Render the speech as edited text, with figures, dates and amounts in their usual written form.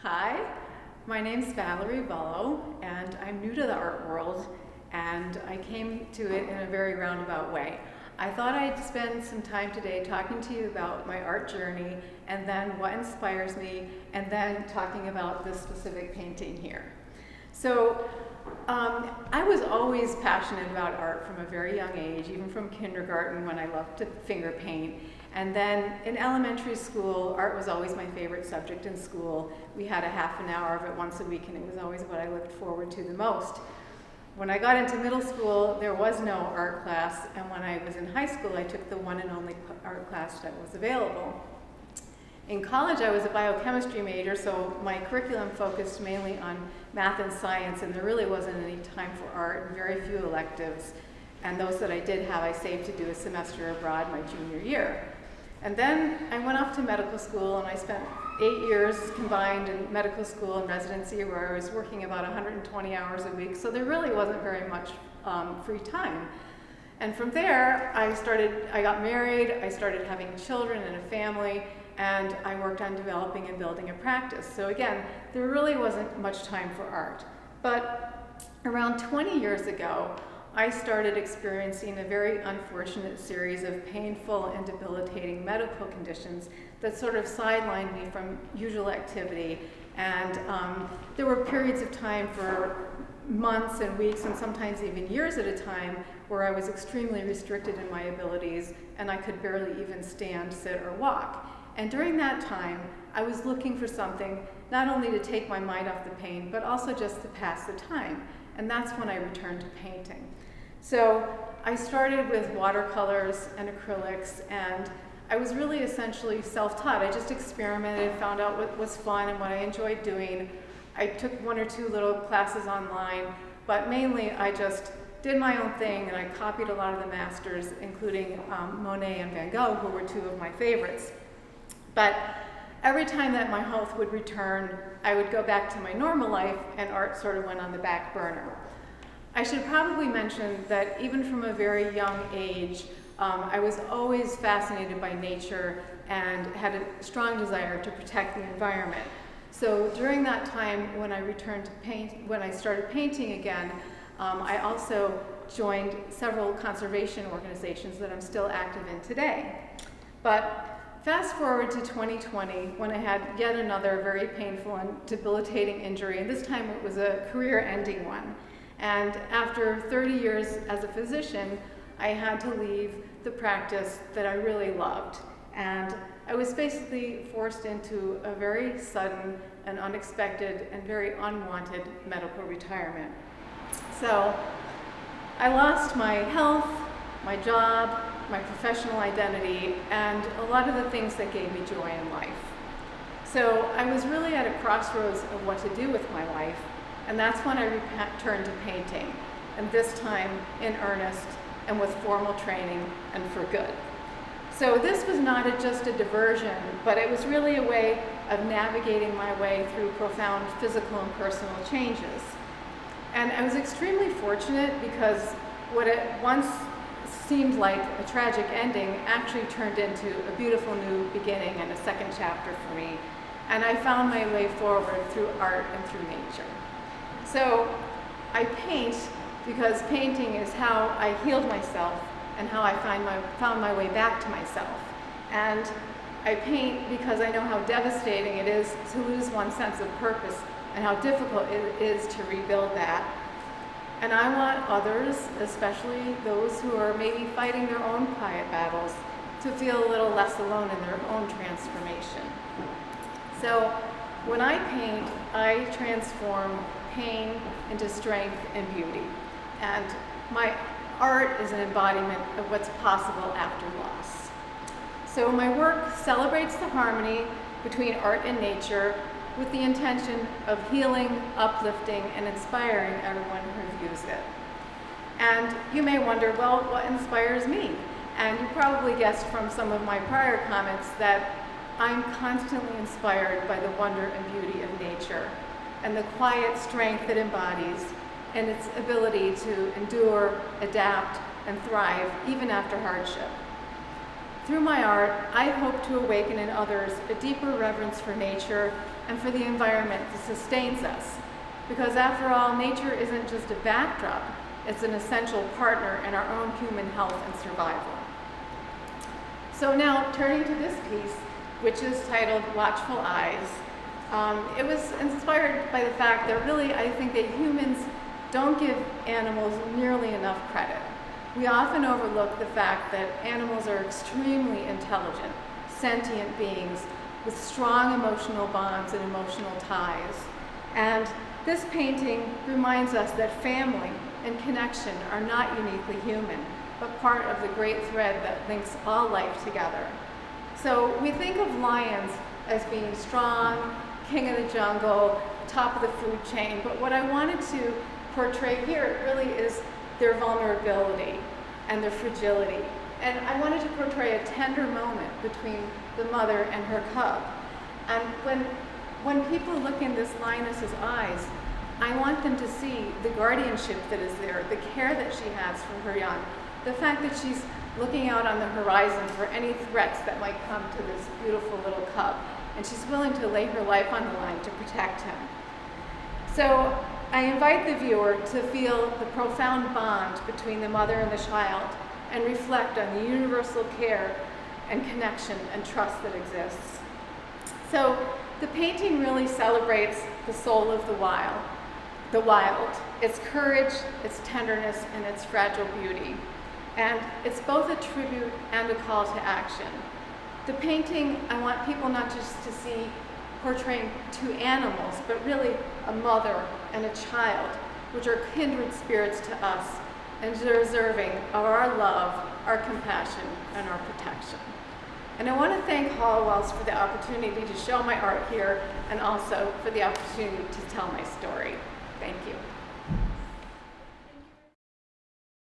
Hi, my name's Valerie Vullo, and I'm new to the art world, and I came to it in a very roundabout way. I thought I'd spend some time today talking to you about my art journey, and then what inspires me, and then talking about this specific painting here. I was always passionate about art from a very young age, even from kindergarten when I loved to finger paint. And then in elementary school, art was always my favorite subject in school. We had a half an hour of it once a week, and it was always what I looked forward to the most. When I got into middle school, there was no art class, and when I was in high school, I took the one and only art class that was available. In college, I was a biochemistry major, so my curriculum focused mainly on math and science, and there really wasn't any time for art, and very few electives. And those that I did have, I saved to do a semester abroad my junior year. And then I went off to medical school, and I spent 8 years combined in medical school and residency, where I was working about 120 hours a week, so there really wasn't very much free time. And from there, I got married, I started having children and a family, and I worked on developing and building a practice. So again, there really wasn't much time for art. But around 20 years ago, I started experiencing a very unfortunate series of painful and debilitating medical conditions that sort of sidelined me from usual activity. And there were periods of time for months and weeks and sometimes even years at a time where I was extremely restricted in my abilities, and I could barely even stand, sit, or walk. And during that time, I was looking for something not only to take my mind off the pain, but also just to pass the time. And that's when I returned to painting. So I started with watercolors and acrylics, and I was really essentially self-taught. I just experimented, found out what was fun and what I enjoyed doing. I took 1 or 2 little classes online, but mainly I just did my own thing, and I copied a lot of the masters, including Monet and Van Gogh, who were 2 of my favorites. But every time that my health would return, I would go back to my normal life, and art sort of went on the back burner. I should probably mention that even from a very young age, I was always fascinated by nature and had a strong desire to protect the environment. So during that time when I started painting again, I also joined several conservation organizations that I'm still active in today. But fast forward to 2020, when I had yet another very painful and debilitating injury, and this time it was a career-ending one. And after 30 years as a physician, I had to leave the practice that I really loved. And I was basically forced into a very sudden and unexpected and very unwanted medical retirement. So I lost my health, my job, my professional identity, and a lot of the things that gave me joy in life. So I was really at a crossroads of what to do with my life, and that's when I returned to painting, and this time in earnest and with formal training and for good. So this was not just a diversion, but it was really a way of navigating my way through profound physical and personal changes. And I was extremely fortunate because what at once seemed like a tragic ending actually turned into a beautiful new beginning and a second chapter for me. And I found my way forward through art and through nature. So I paint because painting is how I healed myself and how I found my way back to myself. And I paint because I know how devastating it is to lose one's sense of purpose and how difficult it is to rebuild that. And I want others, especially those who are maybe fighting their own quiet battles, to feel a little less alone in their own transformation. So when I paint, I transform pain into strength and beauty. And my art is an embodiment of what's possible after loss. So my work celebrates the harmony between art and nature with the intention of healing, uplifting, and inspiring everyone who views it. And you may wonder, well, what inspires me? And you probably guessed from some of my prior comments that I'm constantly inspired by the wonder and beauty of nature and the quiet strength it embodies and its ability to endure, adapt, and thrive even after hardship. Through my art, I hope to awaken in others a deeper reverence for nature and for the environment that sustains us. Because after all, nature isn't just a backdrop, it's an essential partner in our own human health and survival. So now, turning to this piece, which is titled Watchful Eyes, it was inspired by the fact that really I think that humans don't give animals nearly enough credit. We often overlook the fact that animals are extremely intelligent, sentient beings with strong emotional bonds and emotional ties. And this painting reminds us that family and connection are not uniquely human, but part of the great thread that links all life together. So we think of lions as being strong, king of the jungle, top of the food chain, but what I wanted to portray here really is their vulnerability and their fragility. And I wanted to portray a tender moment between the mother and her cub. And when people look in this lioness's eyes, I want them to see the guardianship that is there, the care that she has for her young, the fact that she's looking out on the horizon for any threats that might come to this beautiful little cub, and she's willing to lay her life on the line to protect him. So I invite the viewer to feel the profound bond between the mother and the child and reflect on the universal care and connection and trust that exists. So the painting really celebrates the soul of the wild, its courage, its tenderness, and its fragile beauty. And it's both a tribute and a call to action. The painting, I want people not just to see portraying two animals, but really a mother and a child, which are kindred spirits to us and deserving of our love, our compassion, and our protection. And I want to thank Hallwalls for the opportunity to show my art here and also for the opportunity to tell my story.